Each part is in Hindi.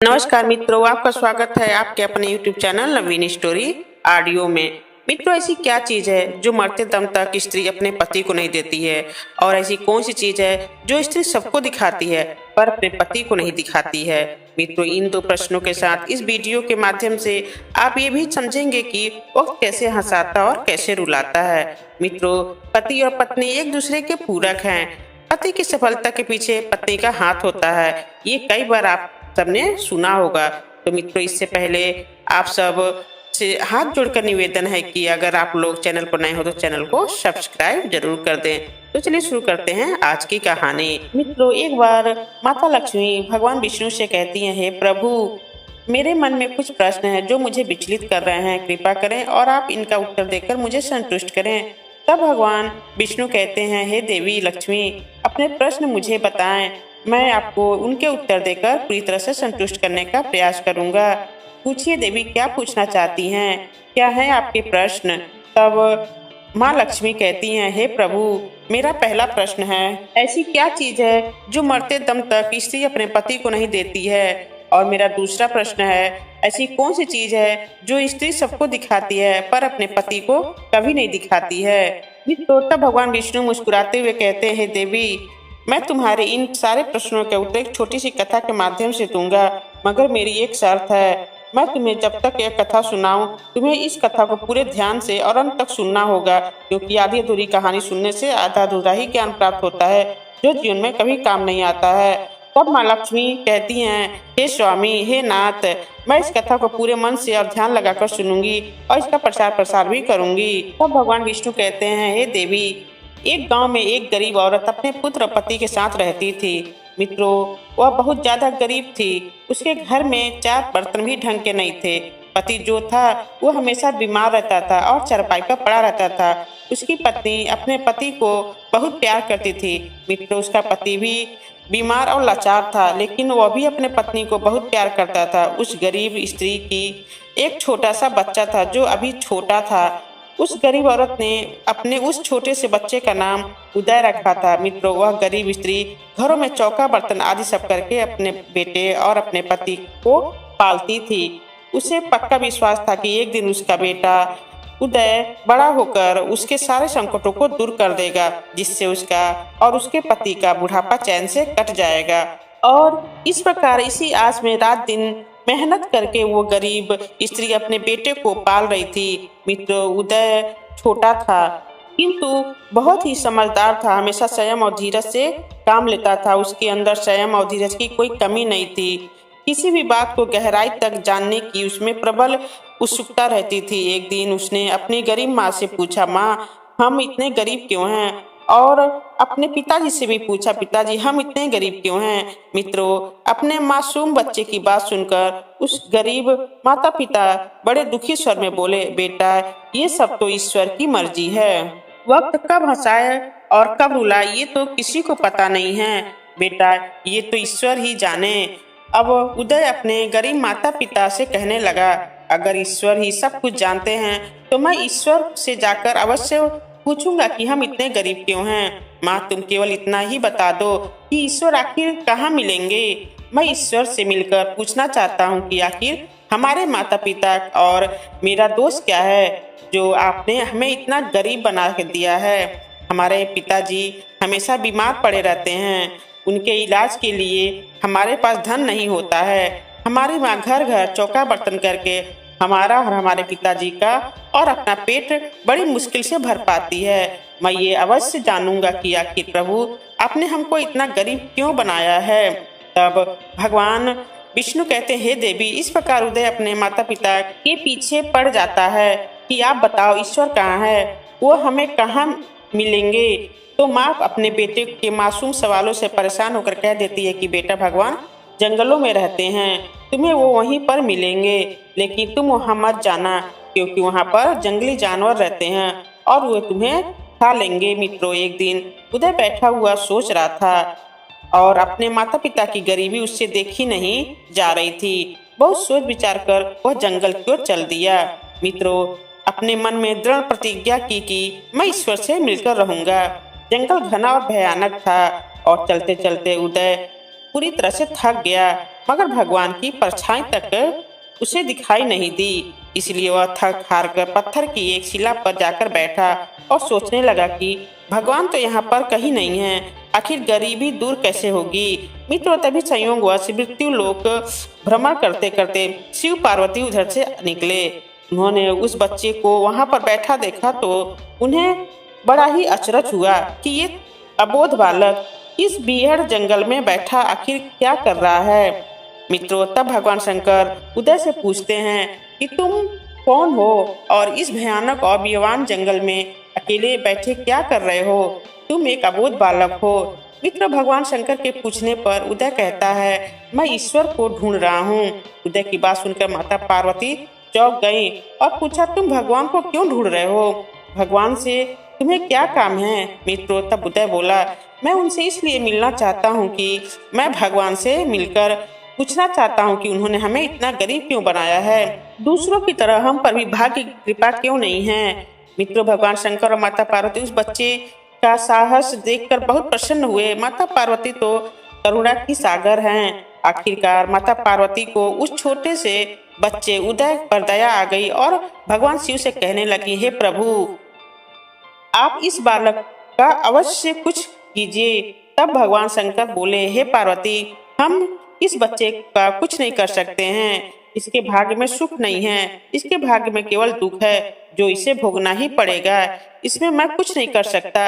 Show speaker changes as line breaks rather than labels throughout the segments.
नमस्कार मित्रों, आपका स्वागत है आपके अपने YouTube चैनल नवीन स्टोरी ऑडियो में। मित्रों, ऐसी क्या चीज है जो मरते दम तक स्त्री अपने पति को नहीं देती है, और ऐसी कौन सी चीज है जो स्त्री सबको दिखाती है पर अपने पति को नहीं दिखाती है। मित्रों, इन दो प्रश्नों के साथ इस वीडियो के माध्यम से आप ये भी समझेंगे कि वक्त कैसे हंसाता और कैसे रुलाता है। मित्रों, पति और पत्नी एक दूसरे के पूरक हैं। पति की सफलता के पीछे पत्नी का हाथ होता है, ये कई बार आप सबने सुना होगा। तो मित्रों, इससे पहले आप सब से हाथ जोड़कर निवेदन है कि अगर आप लोग चैनल पर नए हो तो चैनल को सब्सक्राइब जरूर कर दें। तो चलिए शुरू करते हैं आज की कहानी। मित्रों, एक बार माता लक्ष्मी भगवान विष्णु से कहती हैं, हे प्रभु, मेरे मन में कुछ प्रश्न हैं जो मुझे विचलित कर रहे हैं, कृपा करें और आप इनका उत्तर देकर मुझे संतुष्ट करें। तब भगवान विष्णु कहते हैं, हे देवी लक्ष्मी, अपने प्रश्न मुझे बताएं, मैं आपको उनके उत्तर देकर पूरी तरह से संतुष्ट करने का प्रयास करूंगा। पूछिए देवी, क्या पूछना चाहती हैं, क्या है आपके प्रश्न। तब माँ लक्ष्मी कहती हैं, हे प्रभु, मेरा पहला प्रश्न है, ऐसी क्या चीज है जो मरते दम तक स्त्री अपने पति को नहीं देती है। और मेरा दूसरा प्रश्न है, ऐसी कौन सी चीज है जो स्त्री सबको दिखाती है पर अपने पति को कभी नहीं दिखाती है। तो तब भगवान विष्णु मुस्कुराते हुए कहते हैं, हे देवी, मैं तुम्हारे इन सारे प्रश्नों के उत्तर एक छोटी सी कथा के माध्यम से दूंगा, मगर मेरी एक शर्त है, मैं तुम्हें जब तक यह कथा सुनाऊं, तुम्हें इस कथा को पूरे ध्यान से और अंत तक सुनना होगा, क्योंकि आधी अधूरी कहानी सुनने से आधा अधूरा ही ज्ञान प्राप्त होता है, जो जीवन में कभी काम नहीं आता है। तब माँ लक्ष्मी कहती हैं, हे स्वामी, हे नाथ, मैं इस कथा को पूरे मन से और ध्यान लगाकर सुनूंगी और इसका प्रचार प्रसार भी करूंगी। तब भगवान विष्णु कहते हैं, हे देवी, एक गांव में एक गरीब औरत अपने पुत्र और पति के साथ रहती थी। मित्रों, वह बहुत ज्यादा गरीब थी। उसके घर में 4 बर्तन भी ढंग के नहीं थे। पति जो था वो हमेशा बीमार रहता था और चारपाई पर पड़ा रहता था। उसकी पत्नी अपने पति को बहुत प्यार करती थी। मित्रों, उसका पति भी बीमार और लाचार था, लेकिन वह भी अपने पत्नी को बहुत प्यार करता था। उस गरीब स्त्री की एक छोटा सा बच्चा था जो अभी छोटा था। उस गरीब औरत ने अपने उस छोटे से बच्चे का नाम उदय रखा था। मित्रों, वह गरीब स्त्री घरों में चौका बर्तन आदि सब करके अपने बेटे और अपने पति को पालती थी। उसे पक्का विश्वास था कि एक दिन उसका बेटा उदय बड़ा होकर उसके सारे संकटों को दूर कर देगा, जिससे उसका और उसके पति का बुढ़ापा चैन से कट जाएगा। और इस प्रकार इसी आस में रात दिन मेहनत करके वो गरीब स्त्री अपने बेटे को पाल रही थी। मित्रों, उदय छोटा था किंतु बहुत ही समझदार था। हमेशा संयम और धीरज से काम लेता था। उसके अंदर संयम और धीरज की कोई कमी नहीं थी। किसी भी बात को गहराई तक जानने की उसमें प्रबल उत्सुकता रहती थी। एक दिन उसने अपनी गरीब माँ से पूछा, माँ, हम इतने गरीब क्यों हैं। और अपने पिताजी से भी पूछा, पिताजी, हम इतने गरीब क्यों हैं। मित्रों, अपने मासूम बच्चे की बात सुनकर उस गरीब माता पिता बड़े दुखी स्वर में बोले, बेटा, ये सब तो ईश्वर की मर्जी है। वक्त कब हंसाए और कब रुलाए ये तो किसी को पता नहीं है। बेटा, ये तो ईश्वर ही जाने। अब उदय अपने गरीब माता पिता से कहने लगा, अगर ईश्वर ही सब कुछ जानते हैं तो मैं ईश्वर से जाकर अवश्य पूछूंगा कि हम इतने गरीब क्यों हैं। माँ, तुम केवल इतना ही बता दो कि ईश्वर आखिर कहाँ मिलेंगे। मैं ईश्वर से मिलकर पूछना चाहता हूँ कि आखिर हमारे माता पिता और मेरा दोष क्या है जो आपने हमें इतना गरीब बना के दिया है। हमारे पिताजी हमेशा बीमार पड़े रहते हैं। उनके इलाज के लिए हमारे पास धन नहीं होता है। हमारी माँ घर घर चौका बर्तन करके हमारा और हमारे पिताजी का और अपना पेट बड़ी मुश्किल से भर पाती है। मैं ये अवश्य जानूंगा कि आखिर प्रभु आपने हमको इतना गरीब क्यों बनाया है। तब भगवान विष्णु कहते हैं, हे देवी, इस प्रकार उदय अपने माता पिता के पीछे पड़ जाता है कि आप बताओ ईश्वर कहाँ है, वो हमें कहाँ मिलेंगे। तो माँ अपने बेटे के मासूम सवालों से परेशान होकर कह देती है कि बेटा, भगवान जंगलों में रहते हैं, तुम्हें वो वहीं पर मिलेंगे, लेकिन तुम वहाँ मत जाना, क्योंकि वहाँ पर जंगली जानवर रहते हैं और वो तुम्हें खा लेंगे। मित्रों, एक दिन उदय बैठा हुआ सोच रहा था और अपने माता पिता की गरीबी उससे देखी नहीं जा रही थी। बहुत सोच विचार कर वह जंगल की ओर चल दिया। मित्रों, अपने मन में दृढ़ प्रतिज्ञा की कि मैं ईश्वर से मिलकर रहूंगा। जंगल घना और भयानक था और चलते चलते उदय पूरी तरह से थक गया, मगर भगवान की परछाई तक उसे दिखाई नहीं दी। इसलिए वह थक हार कर पत्थर की एक शिला पर जाकर बैठा और सोचने लगा कि भगवान तो यहाँ पर कहीं नहीं है, आखिर गरीबी दूर कैसे होगी। मित्रों, तभी संयोगवश मृत्यु लोक भ्रमण करते करते शिव पार्वती उधर से निकले। उन्होंने उस बच्चे को वहाँ पर बैठा देखा तो उन्हें बड़ा ही अचरज हुआ कि ये अबोध बालक इस बीहड़ जंगल में बैठा आखिर क्या कर रहा है। मित्रों, तब भगवान शंकर उदय से पूछते हैं कि तुम कौन हो और इस भयानक और बेवान जंगल में अकेले बैठे क्या कर रहे हो? तुम एक अबोध बालक हो। मित्र, भगवान शंकर के पूछने पर उदय कहता है, मैं ईश्वर को ढूंढ रहा हूँ। उदय की बात सुनकर माता पार्वती चौंक गई और पूछा, तुम भगवान को क्यों ढूंढ रहे हो? भगवान से तुम्हें क्या काम है? मित्रों, तब उदय बोला, मैं उनसे इसलिए मिलना चाहता हूँ कि मैं भगवान से मिलकर पूछना चाहता हूँ कि उन्होंने हमें इतना गरीब क्यों बनाया है, दूसरों की तरह हम पर भी भाग्य की कृपा क्यों नहीं है। मित्रों, भगवान शंकर और माता पार्वती उस बच्चे का साहस देखकर बहुत प्रसन्न हुए। माता पार्वती तो करुणा की सागर हैं। आखिरकार माता पार्वती को उस छोटे से बच्चे उदय पर दया आ गई और भगवान शिव से कहने लगी, हे प्रभु, आप इस बालक का अवश्य कुछ कीजिए। तब भगवान शंकर बोले, हे पार्वती, हम इस बच्चे का कुछ नहीं कर सकते हैं। इसके भाग्य में सुख नहीं है, इसके भाग्य में केवल दुख है जो इसे भोगना ही पड़ेगा। इसमें मैं कुछ नहीं कर सकता।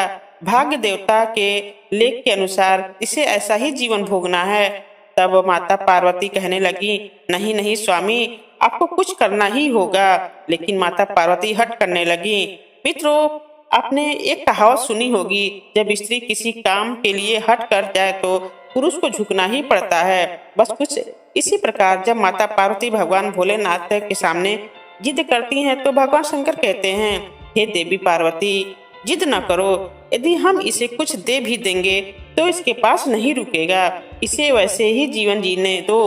भाग्य देवता के लेख के अनुसार इसे ऐसा ही जीवन भोगना है। तब माता पार्वती कहने लगी, नहीं नहीं स्वामी, आपको कुछ करना ही होगा। लेकिन माता पार्वती हट करने लगी। मित्रों, आपने एक कहावत सुनी होगी, जब स्त्री किसी काम के लिए हट कर जाए तो पुरुष को झुकना ही पड़ता है। बस कुछ इसी प्रकार जब माता पार्वती भगवान भोलेनाथ के सामने जिद करती हैं तो भगवान शंकर कहते हैं, हे देवी पार्वती, जिद न करो। यदि हम इसे कुछ दे भी देंगे तो इसके पास नहीं रुकेगा। इसे वैसे ही जीवन जीने दो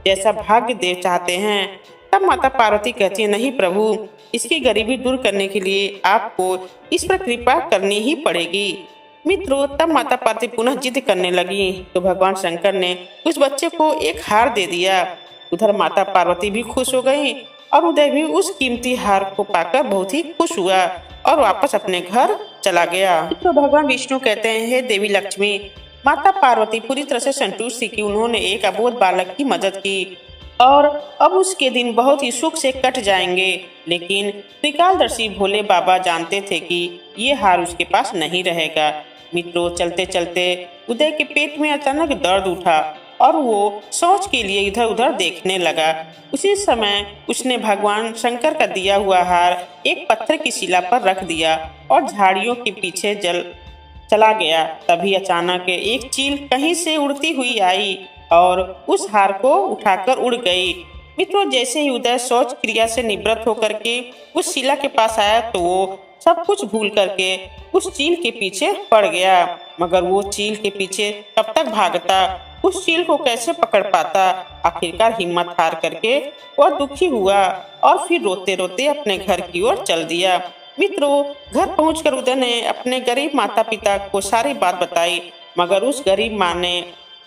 जैसा भाग्य देव चाहते हैं। तब माता पार्वती कहती है, नहीं प्रभु, इसकी गरीबी दूर करने के लिए आपको इस पर कृपा करनी ही पड़ेगी। मित्रों, तब माता पार्वती पुनः जिद करने लगी तो भगवान शंकर ने उस बच्चे को एक हार दे दिया। उधर माता पार्वती भी खुश हो गई और उदय भी उस कीमती हार को पाकर बहुत ही खुश हुआ और वापस अपने घर चला गया। तो भगवान विष्णु कहते हैं, हे देवी लक्ष्मी, माता पार्वती पूरी तरह से संतुष्ट थी कि उन्होंने एक अबोध बालक की मदद की और अब उसके दिन बहुत ही सुख से कट जाएंगे। लेकिन त्रिकालदर्शी भोले बाबा जानते थे कि ये हार उसके पास नहीं रहेगा। मित्रों, चलते चलते उदय के पेट में अचानक दर्द उठा और वो शौच के लिए इधर उधर देखने लगा। उसी समय उसने भगवान शंकर का दिया हुआ हार एक पत्थर की शिला पर रख दिया और झाड़ियों के पीछे चला गया। तभी अचानक एक चील कहीं से उड़ती हुई आई और उस हार को उठाकर उड़ गई। मित्रों, जैसे ही उदय शौच क्रिया से निवृत्त होकर के उस शिला के पास आया तो वो सब कुछ भूल करके उस चील के पीछे पड़ गया। मगर वो चील के पीछे कब तक भागता, उस चील को कैसे पकड़ पाता। आखिरकार हिम्मत हार करके वह दुखी हुआ और फिर रोते रोते अपने घर की ओर चल दिया। मित्रों, घर पहुंचकर उदय ने अपने गरीब माता पिता को सारी बात बताई, मगर उस गरीब माँ ने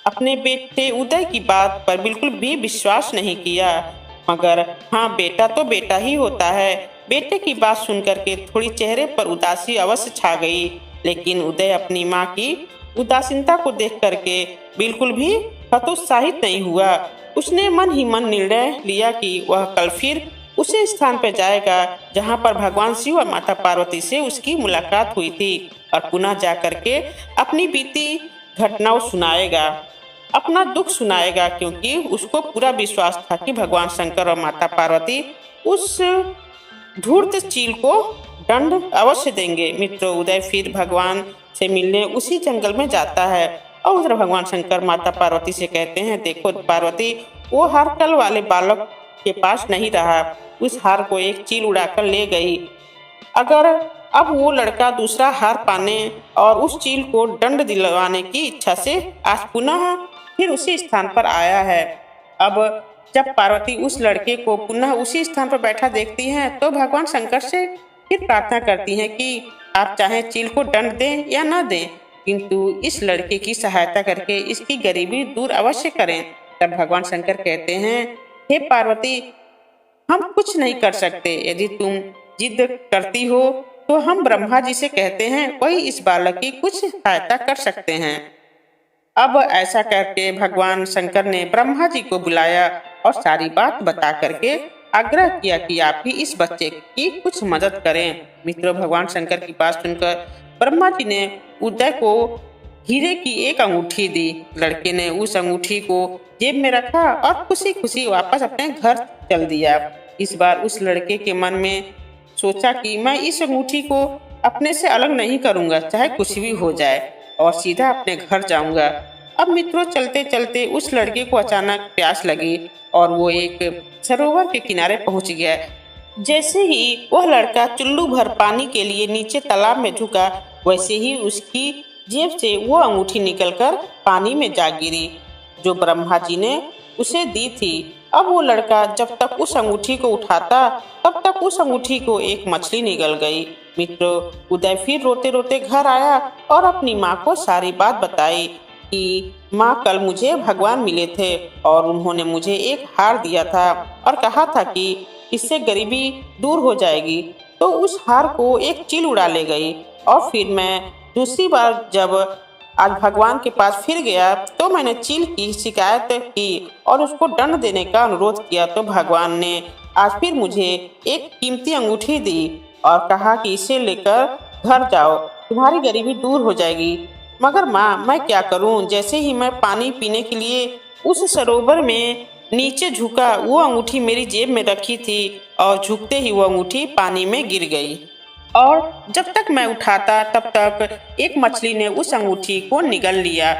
अपने बेटे उदय की बात पर बिल्कुल भी विश्वास नहीं किया। मगर हाँ, बेटा तो बेटा ही होता है। बेटे की बात सुनकर के थोड़ी चेहरे पर उदासी अवश्य छा गई, लेकिन उदय अपनी माँ की उदासीनता को देख करके बिल्कुल भी हतोत्साहित नहीं हुआ। उसने मन ही मन निर्णय लिया कि वह कल फिर उसी स्थान पर जाएगा जहाँ पर भगवान शिव और माता पार्वती से उसकी मुलाकात हुई थी और पुनः जा करके अपनी बीती घटनाओं सुनाएगा, अपना दुख सुनाएगा, क्योंकि उसको पूरा विश्वास था कि भगवान शंकर और माता पार्वती उस धूर्त चील को दंड अवश्य देंगे। मित्रों, उदय फिर भगवान से मिलने उसी जंगल में जाता है और उधर भगवान शंकर माता पार्वती से कहते हैं, देखो पार्वती, वो हार कल वाले बालक के पास नहीं रहा। उस हार को एक चील उड़ाकर ले गई। अगर अब वो लड़का दूसरा हार पाने और उस चील को दंड दिलवाने की इच्छा से आज पुनः फिर उसी स्थान पर आया है। अब जब पार्वती उस लड़के को पुनः उसी स्थान पर बैठा देखती हैं तो भगवान शंकर से फिर प्रार्थना करती हैं कि आप चाहे चील को दंड दें या न दें, किंतु इस लड़के की सहायता करके इसकी गरीबी दूर अवश्य करें। तब भगवान शंकर कहते हैं, हे पार्वती, हम कुछ नहीं कर सकते। यदि तुम जिद करती हो तो हम ब्रह्मा जी से कहते हैं, वही इस बालक की कुछ सहायता कर सकते हैं। अब ऐसा करके भगवान शंकर ने ब्रह्मा जी को बुलाया और सारी बात बता करके आग्रह किया कि आप ही इस बच्चे की कुछ मदद करें। मित्रों, भगवान शंकर की बात सुनकर ब्रह्मा जी ने उदय को हीरे की एक अंगूठी दी। लड़के ने उस अंगूठी को जेब में रखा और खुशी खुशी वापस अपने घर चल दिया। इस बार उस लड़के के मन में सोचा कि मैं इस अंगूठी को अपने से अलग नहीं करूंगा, चाहे कुछ भी हो जाए, और सीधा अपने घर जाऊंगा। अब मित्रों, चलते चलते उस लड़के को अचानक प्यास लगी और वो एक सरोवर के किनारे पहुंच गया। जैसे ही वह लड़का चुल्लू भर पानी के लिए नीचे तालाब में झुका, वैसे ही उसकी जेब से वो अंगूठी निकलकर पानी में जा गिरी जो ब्रह्मा जी ने उसे दी थी। अब वो लड़का जब तक उस अंगूठी को उठाता, तब तक उस अंगूठी को एक मछली निगल गई। मित्रों, उदय फिर रोते रोते घर आया और अपनी माँ को सारी बात बताई कि माँ, कल मुझे भगवान मिले थे और उन्होंने मुझे एक हार दिया था और कहा था कि इससे गरीबी दूर हो जाएगी। तो उस हार को एक चील उड़ा ले गई और फिर मैं दूसरी बार जब आज भगवान के पास फिर गया तो मैंने चील की शिकायत की और उसको दंड देने का अनुरोध किया। तो भगवान ने आज फिर मुझे एक कीमती अंगूठी दी और कहा कि इसे लेकर घर जाओ, तुम्हारी गरीबी दूर हो जाएगी। मगर माँ, मैं क्या करूँ? जैसे ही मैं पानी पीने के लिए उस सरोवर में नीचे झुका, वो अंगूठी मेरी जेब में रखी थी और झुकते ही वो अंगूठी पानी में गिर गई और जब तक मैं उठाता तब तक एक मछली ने उस अंगूठी को निगल लिया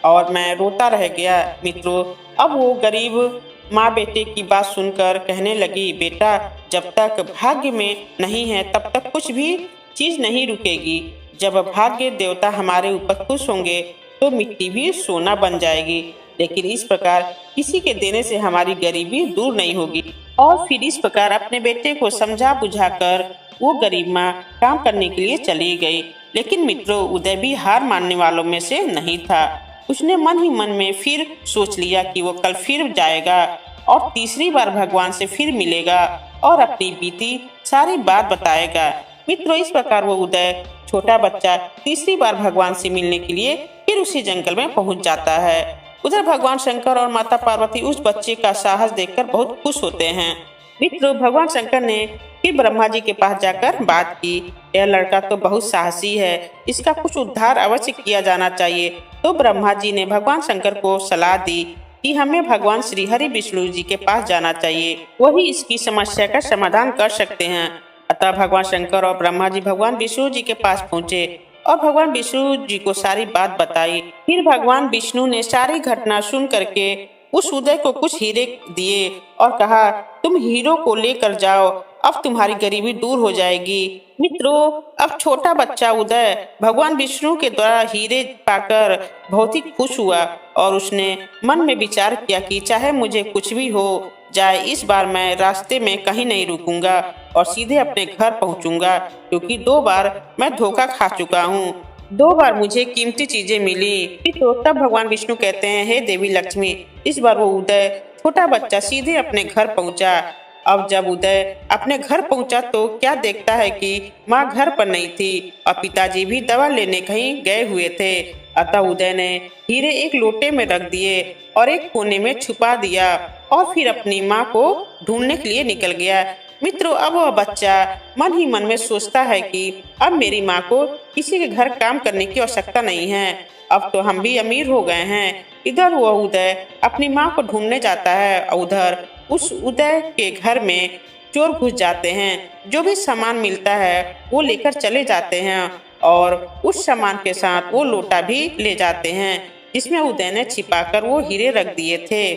और मैं रोता रह गया। मित्रों, अब वो गरीब माँ बेटे की बात सुनकर कहने लगी, बेटा, जब तक भाग्य में नहीं है तब तक कुछ भी चीज नहीं रुकेगी। जब भाग्य देवता हमारे ऊपर खुश होंगे तो मिट्टी भी सोना बन जाएगी, लेकिन इस प्रकार किसी के देने से हमारी गरीबी दूर नहीं होगी। और फिर इस प्रकार अपने बेटे को समझा बुझाकर वो गरीब माँ काम करने के लिए चली गई। लेकिन मित्रों, उदय भी हार मानने वालों में से नहीं था। उसने मन ही मन में फिर सोच लिया कि वो कल फिर जाएगा और तीसरी बार भगवान से फिर मिलेगा और अपनी बीती सारी बात बताएगा। मित्रों, इस प्रकार वो उदय, छोटा बच्चा, तीसरी बार भगवान से मिलने के लिए फिर उसी जंगल में पहुंच जाता है। उधर भगवान शंकर और माता पार्वती उस बच्चे का साहस देखकर बहुत खुश होते हैं। मित्रों, भगवान शंकर ने फिर ब्रह्मा जी के पास जाकर बात की, यह लड़का तो बहुत साहसी है, इसका कुछ उद्धार अवश्य किया जाना चाहिए। तो ब्रह्मा जी ने भगवान शंकर को सलाह दी कि हमें भगवान श्री हरि विष्णु जी के पास जाना चाहिए, वही इसकी समस्या का समाधान कर सकते हैं। अतः भगवान शंकर और ब्रह्मा जी भगवान विष्णु जी के पास पहुँचे और भगवान विष्णु जी को सारी बात बताई। फिर भगवान विष्णु ने सारी घटना सुन करके उस उदय को कुछ हीरे दिए और कहा, तुम हीरो को लेकर जाओ, अब तुम्हारी गरीबी दूर हो जाएगी। मित्रों, अब छोटा बच्चा उदय भगवान विष्णु के द्वारा हीरे पाकर बहुत ही खुश हुआ और उसने मन में विचार किया कि चाहे मुझे कुछ भी हो जाए, इस बार मैं रास्ते में कहीं नहीं रुकूंगा और सीधे अपने घर पहुंचूंगा, क्योंकि 2 बार मैं धोखा खा चुका हूँ। 2 बार मुझे कीमती चीजें मिली। तो तब भगवान विष्णु कहते हैं, हे देवी लक्ष्मी। इस बार वो उदय, छोटा बच्चा, सीधे अपने घर पहुंचा। अब जब उदय अपने घर पहुंचा तो क्या देखता है कि माँ घर पर नहीं थी और पिताजी भी दवा लेने कहीं गए हुए थे। अतः उदय ने हीरे एक लोटे में रख दिए और एक कोने में छुपा दिया और फिर अपनी माँ को ढूंढने के लिए निकल गया। मित्रों, अब वह बच्चा मन ही मन में सोचता है कि अब मेरी माँ को किसी के घर काम करने की आवश्यकता नहीं है, अब तो हम भी अमीर हो गए हैं। इधर वह उदय अपनी माँ को ढूंढने जाता है और उधर उस उदय के घर में चोर घुस जाते हैं। जो भी सामान मिलता है वो लेकर चले जाते हैं और उस सामान के साथ वो लोटा भी ले जाते हैं जिसमें उदय ने छिपाकर वो हीरे रख दिए थे।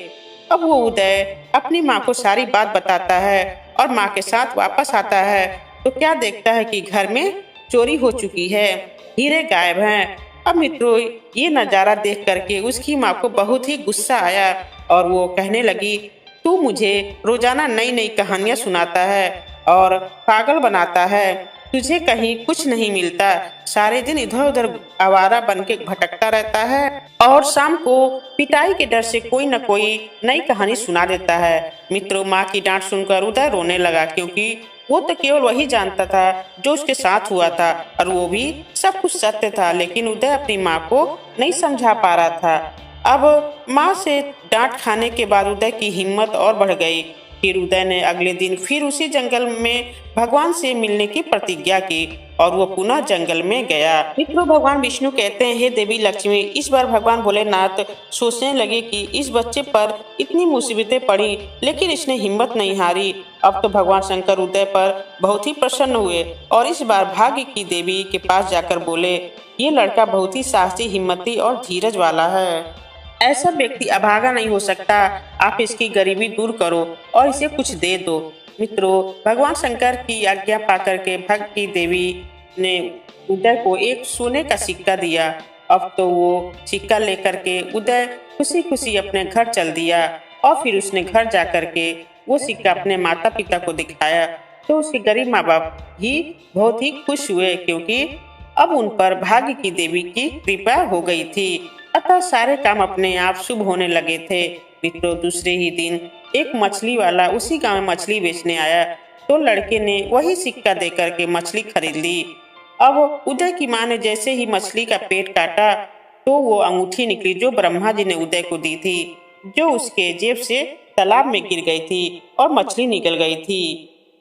अब वो उदय अपनी माँ को सारी बात बताता है और माँ के साथ वापस आता है तो क्या देखता है कि घर में चोरी हो चुकी है, हीरे गायब हैं। अब मित्रों, ये नज़ारा देख करके उसकी माँ को बहुत ही गुस्सा आया और वो कहने लगी, तू मुझे रोजाना नई नई कहानियाँ सुनाता है और पागल बनाता है, तुझे कहीं कुछ नहीं मिलता, सारे दिन इधर उधर आवारा बन के भटकता रहता है और शाम को पिटाई के डर से कोई न कोई नई कहानी सुना देता है। मित्रों, माँ की डांट सुनकर उदय रोने लगा, क्योंकि वो तो केवल वही जानता था जो उसके साथ हुआ था और वो भी सब कुछ सत्य था, लेकिन उदय अपनी माँ को नहीं समझा पा रहा था। अब माँ से डांट खाने के बाद उदय की हिम्मत और बढ़ गई। फिर उदय ने अगले दिन फिर उसी जंगल में भगवान से मिलने की प्रतिज्ञा की और वो पुनः जंगल में गया। मित्रों, भगवान विष्णु कहते हैं, हे देवी लक्ष्मी। इस बार भगवान भोलेनाथ सोचने लगे कि इस बच्चे पर इतनी मुसीबतें पड़ी, लेकिन इसने हिम्मत नहीं हारी। अब तो भगवान शंकर उदय पर बहुत ही प्रसन्न हुए और इस बार भाग्य की देवी के पास जाकर बोले, ये लड़का बहुत ही साहसी, हिम्मती और धीरज वाला है। ऐसा व्यक्ति अभागा नहीं हो सकता। आप इसकी गरीबी दूर करो और इसे कुछ दे दो। मित्रों, भगवान शंकर की आज्ञा पाकर के भक्त की देवी ने उदय को एक सोने का सिक्का दिया। अब तो वो सिक्का लेकर के उदय खुशी खुशी अपने घर चल दिया और फिर उसने घर जाकर के वो सिक्का अपने माता पिता को दिखाया, तो उसके गरीब माँ बाप ही बहुत ही खुश हुए, क्योंकि अब उन पर भाग्य की देवी की कृपा हो गई थी। अतः सारे काम अपने आप शुभ होने लगे थे। मित्रों, दूसरे ही दिन एक मछली वाला उसी गांव में मछली बेचने आया, तो लड़के ने वही सिक्का देकर के मछली खरीद ली। अब उदय की माँ ने जैसे ही मछली का पेट काटा, तो वो अंगूठी निकली जो ब्रह्मा जी ने उदय को दी थी, जो उसके जेब से तालाब में गिर गई थी और मछली निकल गई थी।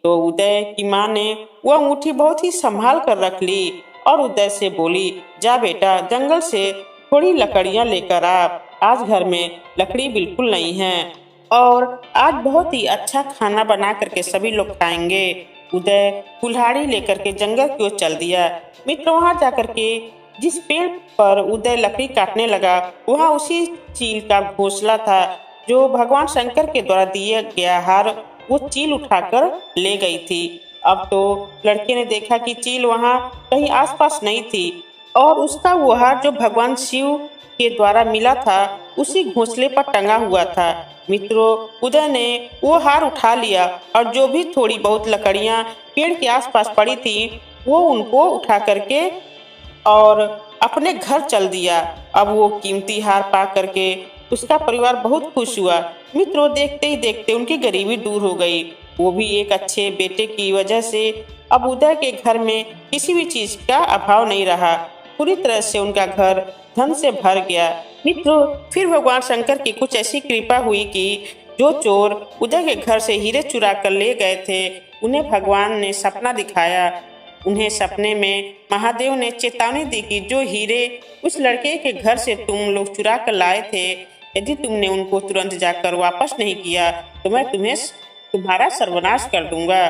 तो उदय की माँ ने वो अंगूठी बहुत ही संभाल कर रख ली और उदय से बोली, जा बेटा, जंगल से थोड़ी लकड़ियां लेकर आ। आज घर में लकड़ी बिल्कुल नहीं है और आज बहुत ही अच्छा खाना बना करके सभी लोग खाएंगे। उदय कुल्हाड़ी लेकर के जंगल की ओर चल दिया। मित्र, वहां जाकर के जिस पेड़ पर उदय लकड़ी काटने लगा, वहां उसी चील का घोंसला था जो भगवान शंकर के द्वारा दिया गया हार वो चील उठाकर ले गई थी। अब तो लड़के ने देखा कि चील वहां कहीं आसपास नहीं थी और उसका वो हार जो भगवान शिव के द्वारा मिला था उसी घोंसले पर टंगा हुआ था। मित्रों, उदय ने वो हार उठा लिया और जो भी थोड़ी बहुत लकड़ियां पेड़ के आसपास पड़ी थी वो उनको उठा करके और अपने घर चल दिया। अब वो कीमती हार पा करके उसका परिवार बहुत खुश हुआ। मित्रों, देखते ही देखते उनकी गरीबी दूर हो गई। वो भी एक अच्छे बेटे की वजह से अब उदय के घर में किसी भी चीज का अभाव नहीं रहा। पूरी तरह से उनका घर धन से भर गया। मित्रों, फिर भगवान शंकर की कुछ ऐसी कृपा हुई कि जो चोर उदय के घर से हीरे चुरा कर ले गए थे, उन्हें भगवान ने सपना दिखाया। उन्हें सपने में महादेव ने चेतावनी दी कि जो हीरे उस लड़के के घर से तुम लोग चुरा कर लाए थे, यदि तुमने उनको तुरंत जाकर वापस नहीं किया तो मैं तुम्हारा सर्वनाश कर दूंगा।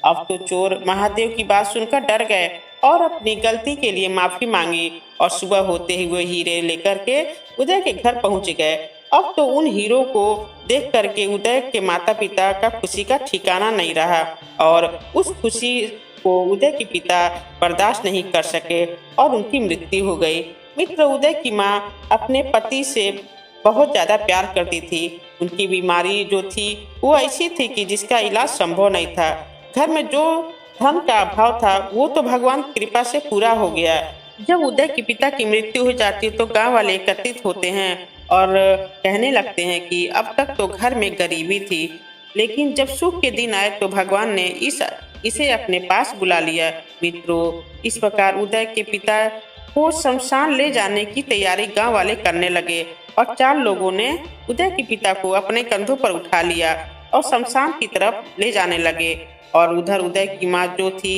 अब तो चोर महादेव की बात सुनकर डर गए और अपनी गलती के लिए माफी मांगी और सुबह होते ही वो हीरे लेकर के उदय के घर पहुंच गए। अब तो उन हीरों को देख करके उदय के माता पिता का खुशी का ठिकाना नहीं रहा और उस खुशी को उदय के पिता बर्दाश्त नहीं कर सके और उनकी मृत्यु हो गई। मित्र, उदय की माँ अपने पति से बहुत ज्यादा प्यार करती थी। उनकी बीमारी जो थी वो ऐसी थी कि जिसका इलाज संभव नहीं था। घर में जो धन का अभाव था वो तो भगवान की कृपा से पूरा हो गया। जब उदय के पिता की मृत्यु हो जाती है तो गांव वाले एकत्रित होते हैं और कहने लगते हैं कि अब तक तो घर में गरीबी थी, लेकिन जब सुख के दिन आए तो भगवान ने इसे अपने पास बुला लिया। मित्रों, इस प्रकार उदय के पिता को शमशान ले जाने की तैयारी गांव वाले करने लगे और 4 लोगों ने उदय के पिता को अपने कंधों पर उठा लिया और शमशान की तरफ ले जाने लगे। और उधर उदय की माँ जो थी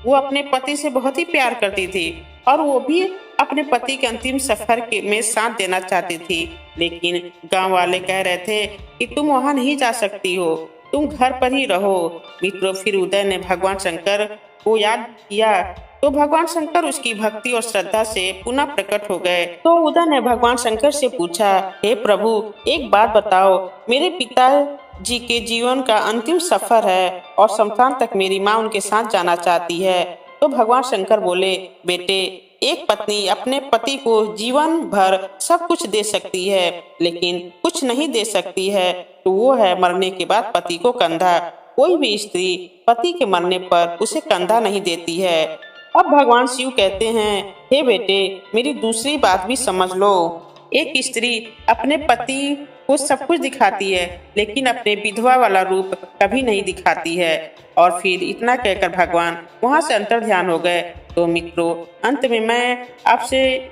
वो अपने पति से बहुत ही प्यार करती थी और वो भी अपने पति के अंतिम सफर में साथ देना चाहती थी, लेकिन गांव वाले कह रहे थे कि तुम वहां नहीं जा सकती हो, तुम घर पर ही रहो। मित्रों, फिर उदय ने भगवान शंकर को याद किया तो भगवान शंकर उसकी भक्ति और श्रद्धा से पुनः प्रकट हो गए। तो उदय ने भगवान शंकर से पूछा, हे प्रभु, एक बात बताओ, मेरे पिता जी के जीवन का अंतिम सफर है और शमशान तक मेरी माँ उनके साथ जाना चाहती है। तो भगवान शंकर बोले, बेटे, एक पत्नी अपने पति को जीवन भर सब कुछ दे सकती है, लेकिन कुछ नहीं दे सकती है, तो वो है मरने के बाद पति को कंधा। कोई भी स्त्री पति के मरने पर उसे कंधा नहीं देती है। अब भगवान शिव कहते हैं, हे बेटे, मेरी दूसरी बात भी समझ लो। एक स्त्री अपने पति को सब कुछ दिखाती है, लेकिन अपने विधवा वाला रूप कभी नहीं दिखाती है। और फिर इतना कहकर भगवान वहां से अंतर ध्यान हो गए। तो मित्रों, अंत में मैं आपसे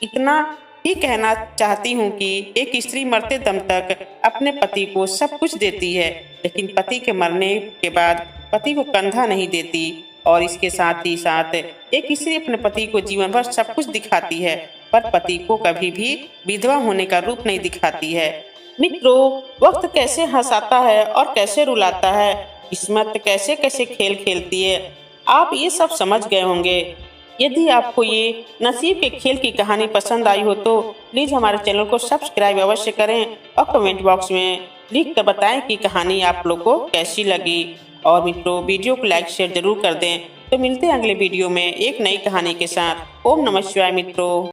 इतना ही कहना चाहती हूँ कि एक स्त्री मरते दम तक अपने पति को सब कुछ देती है, लेकिन पति के मरने के बाद पति को कंधा नहीं देती। और इसके साथ ही साथ एक स्त्री अपने पति को जीवन भर सब कुछ दिखाती है, पर पति को कभी भी विधवा होने का रूप नहीं दिखाती है। मित्रों, वक्त कैसे हंसाता है और कैसे रुलाता है, किस्मत कैसे कैसे खेल खेलती है, आप ये सब समझ गए होंगे। यदि आपको ये नसीब के खेल की कहानी पसंद आई हो तो प्लीज़ हमारे चैनल को सब्सक्राइब अवश्य करें और कमेंट बॉक्स में लिख कर बताएं कि कहानी आप लोग को कैसी लगी। और मित्रों, वीडियो को लाइक शेयर जरूर कर दें। तो मिलते हैं अगले वीडियो में एक नई कहानी के साथ। ओम नमः शिवाय मित्रों।